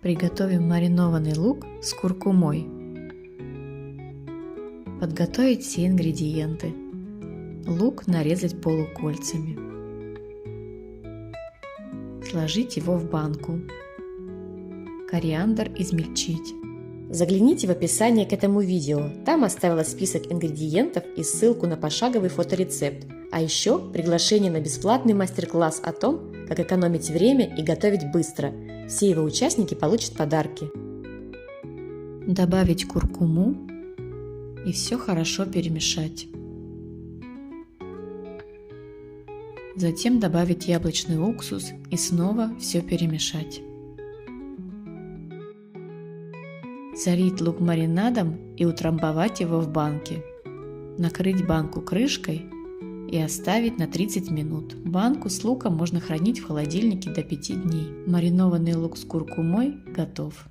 Приготовим маринованный лук с куркумой. Подготовить все ингредиенты. Лук нарезать полукольцами. Сложить его в банку. Кориандр измельчить. Загляните в описание к этому видео, там оставила список ингредиентов и ссылку на пошаговый фоторецепт, а еще приглашение на бесплатный мастер-класс о том, как экономить время и готовить быстро. Все его участники получат подарки. Добавить куркуму и все хорошо перемешать. Затем добавить яблочный уксус и снова все перемешать. Залить лук маринадом и утрамбовать его в банке. Накрыть банку крышкой и оставить на 30 минут. Банку с луком можно хранить в холодильнике до 5 дней. Маринованный лук с куркумой готов.